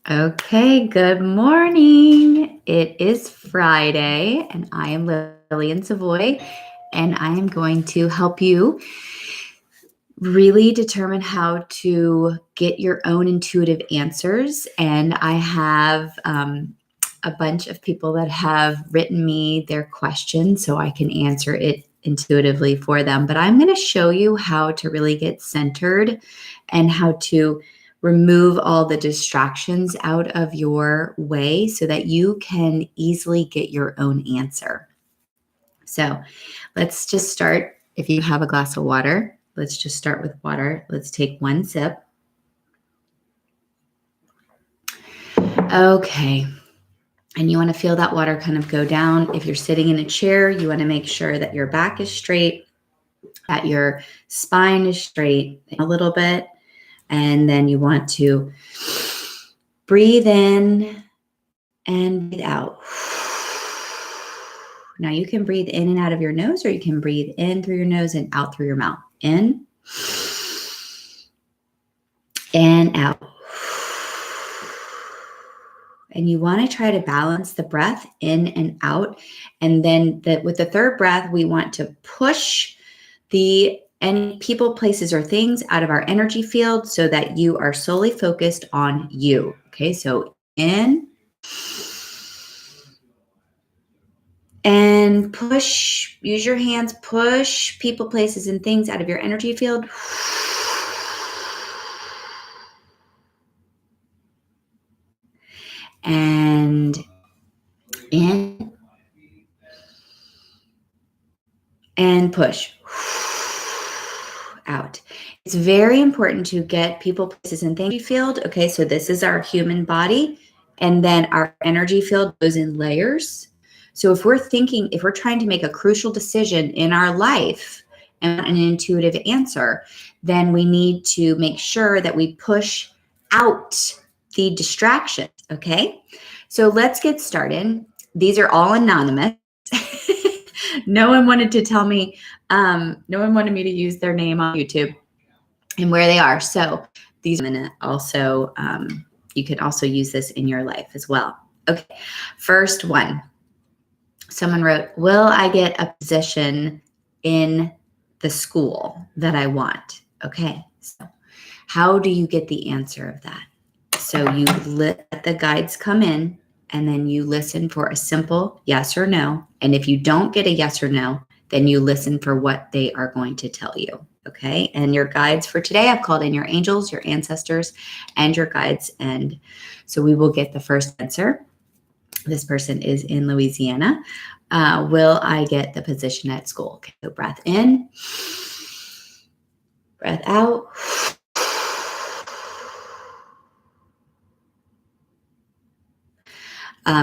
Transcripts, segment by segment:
Okay, good morning. It is Friday, and I am Lillian Savoy, and I am going to help you really determine how to get your own intuitive answers. And I have a bunch of people that have written me their questions so I can answer it intuitively for them. But I'm going to show you how to really get centered and how to remove all the distractions out of your way so that you can easily get your own answer. So let's just start. If you have a glass of water, let's just start with water. Let's take one sip. Okay. And you want to feel that water kind of go down. If you're sitting in a chair, you want to make sure that your back is straight, that your spine is straight a little bit. And then you want to breathe in and breathe out. Now you can breathe in and out of your nose, or you can breathe in through your nose and out through your mouth. In and out. And you want to try to balance the breath in and out. And then with the third breath, we want to push any people, places, or things out of our energy field so that you are solely focused on you. Okay, so in and push, use your hands, push people, places, and things out of your energy field. And in and push out. It's very important to get people, places, and things field. Okay, so this is our human body, and then our energy field goes in layers. So if we're trying to make a crucial decision in our life and an intuitive answer, then we need to make sure that we push out the distractions. Okay, so let's get started. These are all anonymous. No one wanted to tell me, no one wanted me to use their name on YouTube and where they are. So these are also, you can also use this in your life as well. Okay, first one. Someone wrote, will I get a position in the school that I want? Okay, so how do you get the answer of that? So you let the guides come in, and then you listen for a simple yes or no. And if you don't get a yes or no, then you listen for what they are going to tell you. Okay. And your guides for today, I've called in your angels, your ancestors, and your guides. And so we will get the first answer. This person is in Louisiana. Will I get the position at school? Okay. So breath in, breath out.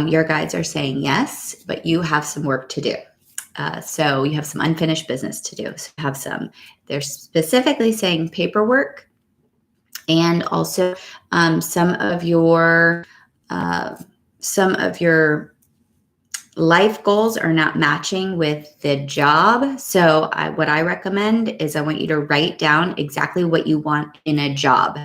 Your guides are saying yes, but you have some work to do. So you have some unfinished business to do. So you have they're specifically saying paperwork, and also some of your life goals are not matching with the job. So what I recommend is I want you to write down exactly what you want in a job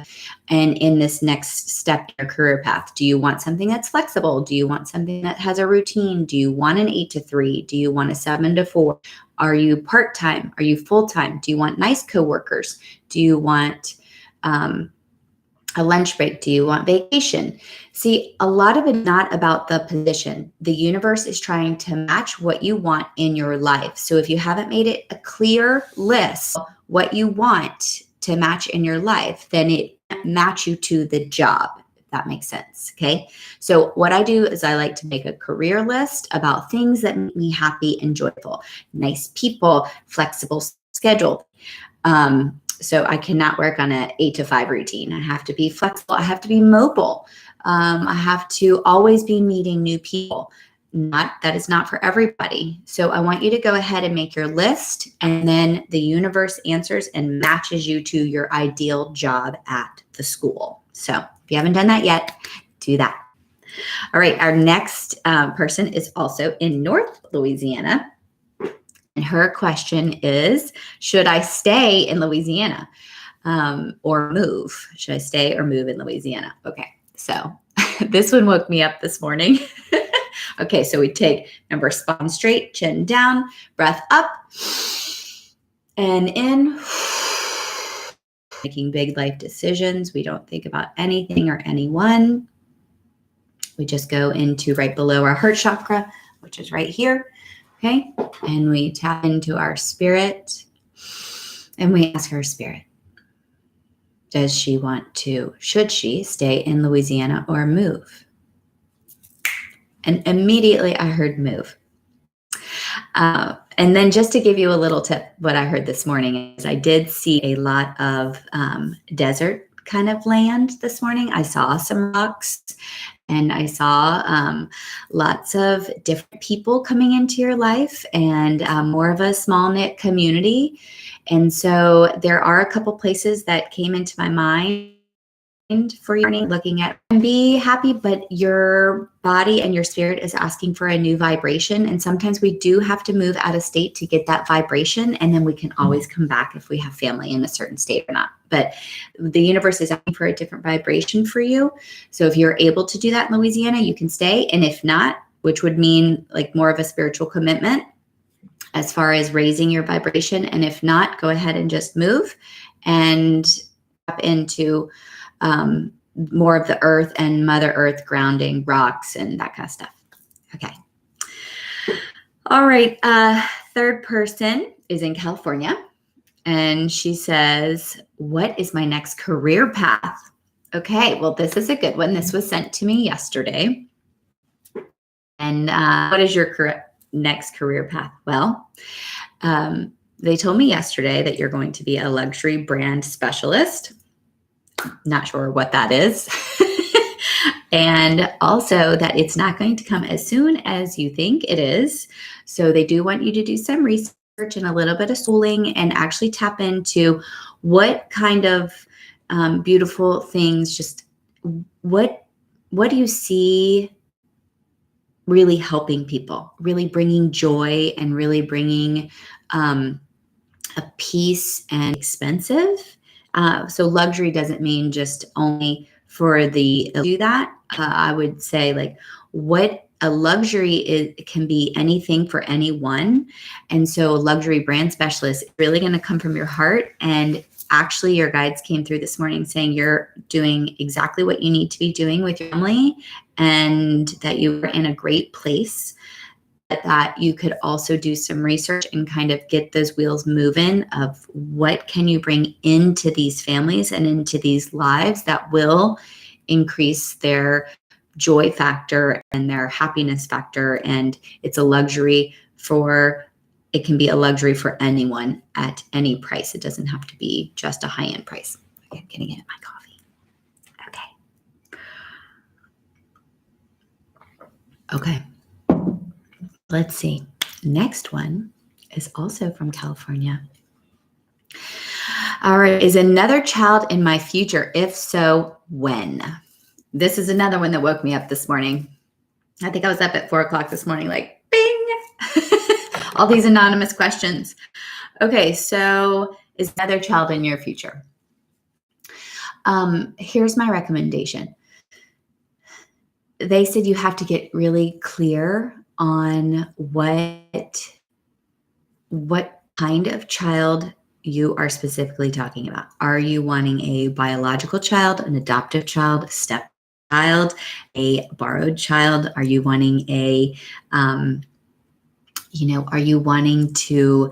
and in this next step in your career path. Do you want something that's flexible? Do you want something that has a routine? Do you want an 8 to 3? Do you want a 7 to 4? Are you part-time? Are you full-time? Do you want nice coworkers? Do you want a lunch break? Do you want vacation? See, a lot of it is not about the position. The universe is trying to match what you want in your life. So if you haven't made it a clear list of what you want to match in your life, then it match you to the job, if that makes sense. Okay. So what I do is I like to make a career list about things that make me happy and joyful, nice people, flexible schedule. So I cannot work on an 8 to 5 routine. I have to be flexible. I have to be mobile. I have to always be meeting new people. That is not for everybody. So I want you to go ahead and make your list, and then the universe answers and matches you to your ideal job at the school. So if you haven't done that yet, do that. All right. Our next person is also in North Louisiana. And her question is, should I stay in Louisiana or move? Should I stay or move in Louisiana? Okay, so This one woke me up this morning. Okay, so we take, remember, spine straight, chin down, breath up and in. Making big life decisions. We don't think about anything or anyone. We just go into right below our heart chakra, which is right here. Okay, and we tap into our spirit and we ask our spirit, does she want to, should she stay in Louisiana or move? And immediately I heard move. And then just to give you a little tip, what I heard this morning is I did see a lot of desert kind of land this morning. I saw some rocks and I saw lots of different people coming into your life and more of a small knit community. And so there are a couple places that came into my mind for you looking at, and be happy, but your body and your spirit is asking for a new vibration. And sometimes we do have to move out of state to get that vibration. And then we can always come back if we have family in a certain state or not. But the universe is asking for a different vibration for you. So if you're able to do that in Louisiana, you can stay. And if not, which would mean like more of a spiritual commitment as far as raising your vibration. And if not, go ahead and just move and tap into more of the earth and Mother Earth grounding, rocks and that kind of stuff. Okay. All right. Third person is in California and she says, what is my next career path? Okay. Well, this is a good one. This was sent to me yesterday. And what is your next career path? Well, they told me yesterday that you're going to be a luxury brand specialist. Not sure what that is. And also that it's not going to come as soon as you think it is. So they do want you to do some research and a little bit of schooling and actually tap into what kind of beautiful things, just what do you see really helping people, really bringing joy and really bringing a peace and expensive. So luxury doesn't mean just only for the do that. I would say like what a luxury is, it can be anything for anyone. And so a luxury brand specialist is really going to come from your heart. And actually your guides came through this morning saying you're doing exactly what you need to be doing with your family and that you are in a great place. That you could also do some research and kind of get those wheels moving of what can you bring into these families and into these lives that will increase their joy factor and their happiness factor. And it's a luxury it can be a luxury for anyone at any price. It doesn't have to be just a high-end price. I'm getting it in my coffee. Okay. Let's see. Next one is also from California. All right. Is another child in my future? If so, when? This is another one that woke me up this morning. I think I was up at 4:00 this morning, like, bing, all these anonymous questions. Okay. So is another child in your future? Here's my recommendation. They said you have to get really clear on what kind of child you are specifically talking about. Are you wanting a biological child, an adoptive child, a step child, a borrowed child? Are you wanting are you wanting to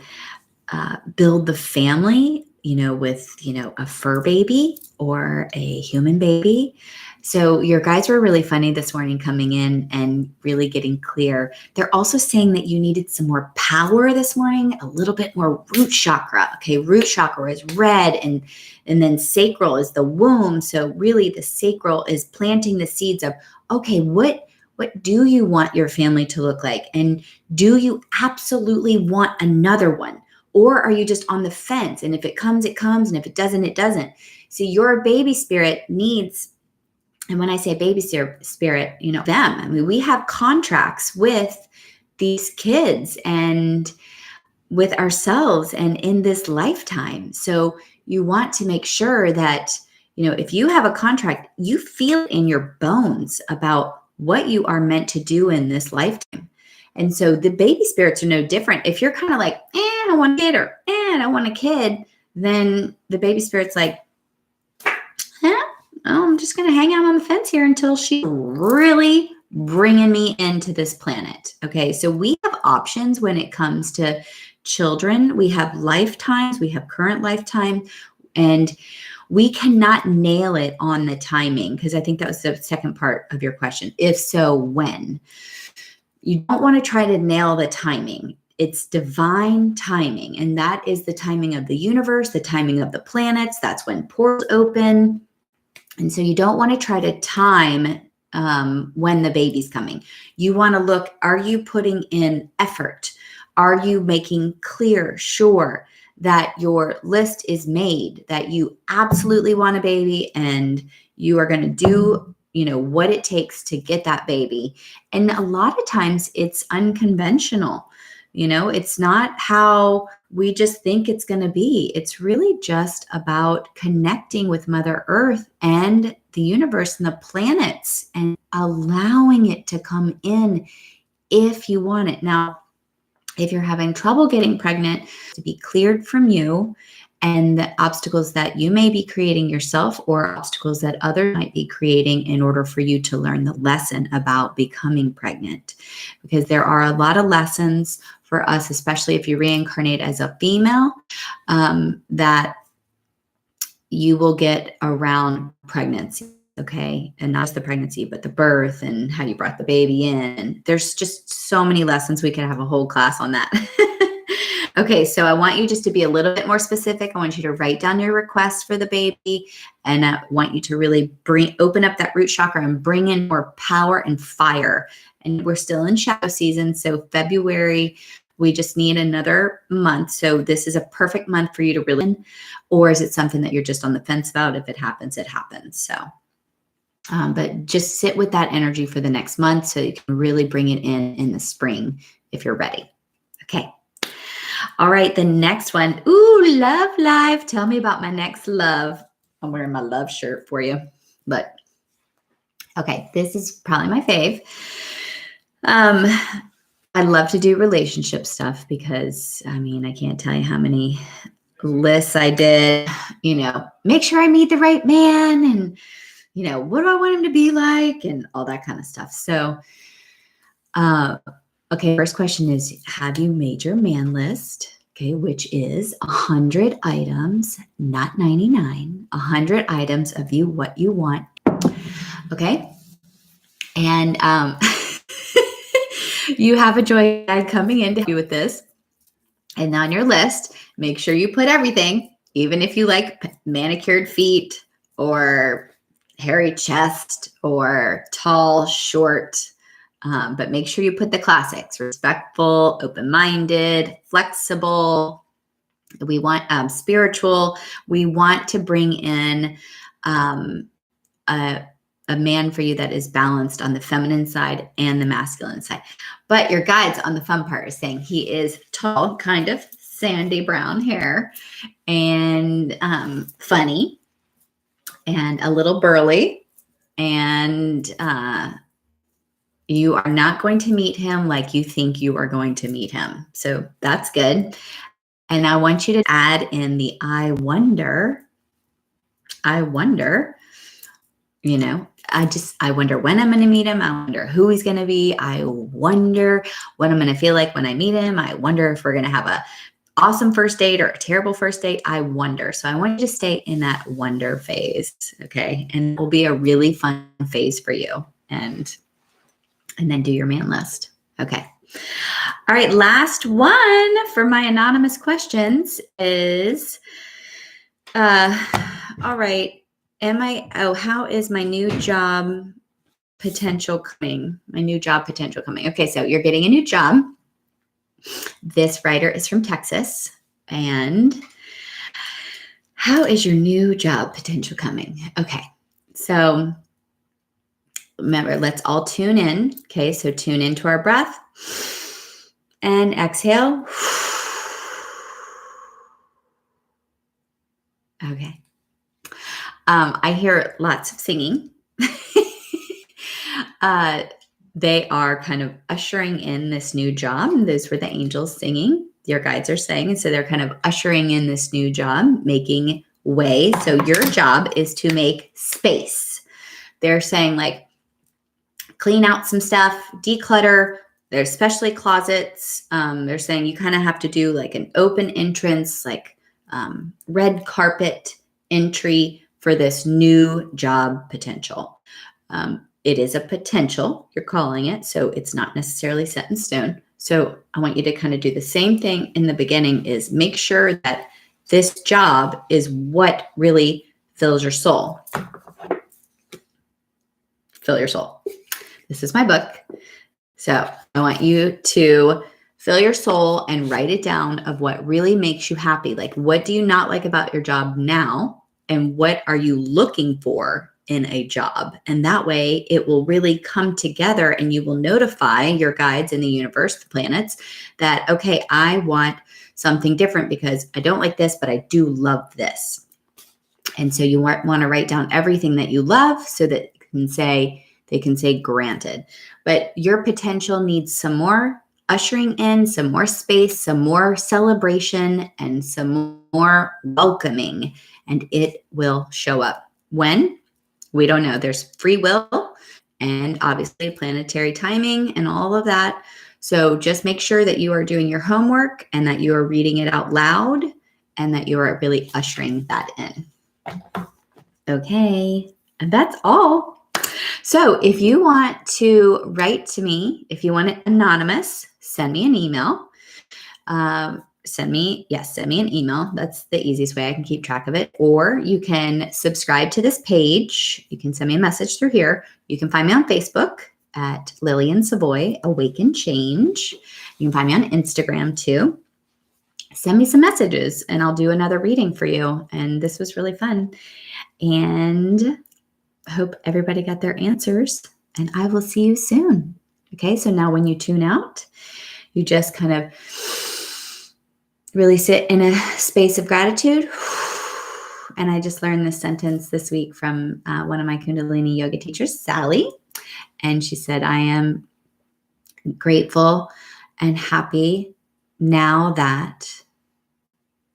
build the family, with, a fur baby or a human baby? So your guides were really funny this morning coming in and really getting clear. They're also saying that you needed some more power this morning, a little bit more root chakra. Okay, root chakra is red and then sacral is the womb. So really the sacral is planting the seeds of, okay, what do you want your family to look like? And do you absolutely want another one? Or are you just on the fence? And if it comes, it comes. And if it doesn't, it doesn't. See, your baby spirit needs, and when I say baby spirit, them. I mean, we have contracts with these kids and with ourselves and in this lifetime. So you want to make sure that if you have a contract, you feel in your bones about what you are meant to do in this lifetime. And so the baby spirits are no different. If you're kind of like, I don't want a kid, or I don't want a kid, then the baby spirit's like, I'm just going to hang out on the fence here until she's really bringing me into this planet. Okay, so we have options when it comes to children. We have lifetimes, we have current lifetime, and we cannot nail it on the timing, because I think that was the second part of your question. If so, when? You don't want to try to nail the timing. It's divine timing, and that is the timing of the universe, the timing of the planets. That's when portals open. And so you don't want to try to time when the baby's coming. You want to look, are you putting in effort? Are you making clear, sure, that your list is made, that you absolutely want a baby and you are going to do, what it takes to get that baby? And a lot of times it's unconventional. It's not how we just think it's going to be. It's really just about connecting with Mother Earth and the universe and the planets and allowing it to come in if you want it. Now, if you're having trouble getting pregnant, to be cleared from you and the obstacles that you may be creating yourself or obstacles that others might be creating in order for you to learn the lesson about becoming pregnant. Because there are a lot of lessons for us, especially if you reincarnate as a female, that you will get around pregnancy. Okay. And not just the pregnancy, but the birth and how you brought the baby in. There's just so many lessons. We could have a whole class on that. Okay. So I want you just to be a little bit more specific. I want you to write down your requests for the baby. And I want you to really open up that root chakra and bring in more power and fire. And we're still in shadow season. So February, we just need another month. So this is a perfect month for you to really, or is it something that you're just on the fence about? If it happens, it happens. So, but just sit with that energy for the next month so you can really bring it in the spring if you're ready. Okay. All right. The next one. Ooh, love life. Tell me about my next love. I'm wearing my love shirt for you. Look. Okay. This is probably my fave. I love to do relationship stuff because, I can't tell you how many lists I did, make sure I meet the right man and, what do I want him to be like and all that kind of stuff. So, okay, first question is, have you made your man list? Okay, which is 100 items, not 99, 100 items of what you want. Okay. And, you have a joy guide coming in to help you with this. And on your list, make sure you put everything, even if you like manicured feet or hairy chest or tall, short, but make sure you put the classics: respectful, open-minded, flexible. We want spiritual. We want to bring in a man for you that is balanced on the feminine side and the masculine side. But your guides on the fun part is saying he is tall, kind of sandy brown hair, and funny, and a little burly, and you are not going to meet him like you think you are going to meet him. So that's good. And I want you to add in the I wonder, I wonder when I'm going to meet him. I wonder who he's going to be. I wonder what I'm going to feel like when I meet him. I wonder if we're going to have a awesome first date or a terrible first date. I wonder. So I want you to stay in that wonder phase. Okay. And it will be a really fun phase for you. And then do your man list. Okay. All right. Last one for my anonymous questions is, all right. How is my new job potential coming? My new job potential coming. Okay, so you're getting a new job. This writer is from Texas. And how is your new job potential coming? Okay, so remember, let's all tune in. Okay, so tune into our breath and exhale. Okay. I hear lots of singing. uh, they are kind of ushering in this new job. Those were the angels singing. Your guides are saying. And so they're kind of ushering in this new job, making way. So your job is to make space. They're saying, like, clean out some stuff, declutter. There's especially closets. They're saying you kind of have to do like an open entrance, like red carpet entry for this new job potential. It is a potential, you're calling it, so it's not necessarily set in stone. So I want you to kind of do the same thing in the beginning, is make sure that this job is what really fills your soul. Fill your soul. This is my book. So I want you to fill your soul and write it down of what really makes you happy. Like, what do you not like about your job now? And what are you looking for in a job? And that way it will really come together, and you will notify your guides in the universe, the planets, that, okay, I want something different because I don't like this, but I do love this. And so you want to write down everything that you love so that they can say granted. But your potential needs some more ushering in, some more space, some more celebration, and some more welcoming, and it will show up. When? We don't know. There's free will and obviously planetary timing and all of that. So just make sure that you are doing your homework and that you are reading it out loud and that you are really ushering that in. Okay, and that's all. So if you want to write to me, if you want it anonymous, send me an email. Send me an email. That's the easiest way I can keep track of it. Or you can subscribe to this page. You can send me a message through here. You can find me on Facebook at Lillian Savoy, Awaken Change. You can find me on Instagram too. Send me some messages and I'll do another reading for you. And this was really fun. And I hope everybody got their answers, and I will see you soon. Okay, so now when you tune out, you just kind of really sit in a space of gratitude. And I just learned this sentence this week from one of my Kundalini yoga teachers, Sally. And she said, I am grateful and happy now that,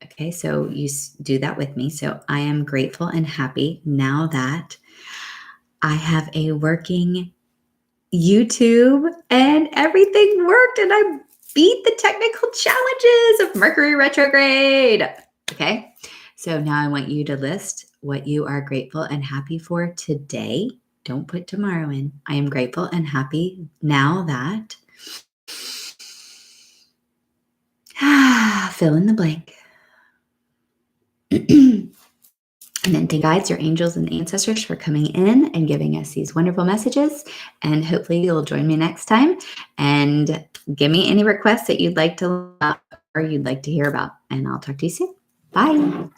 okay, so you do that with me. So I am grateful and happy now that I have a working YouTube and everything worked and I beat the technical challenges of Mercury retrograde. Okay, so now I want you to list what you are grateful and happy for today. Don't put tomorrow in. I am grateful and happy now that fill in the blank. And then thank guides, your angels, and ancestors for coming in and giving us these wonderful messages. And hopefully you'll join me next time and give me any requests that you'd like to or you'd like to hear about. And I'll talk to you soon. Bye.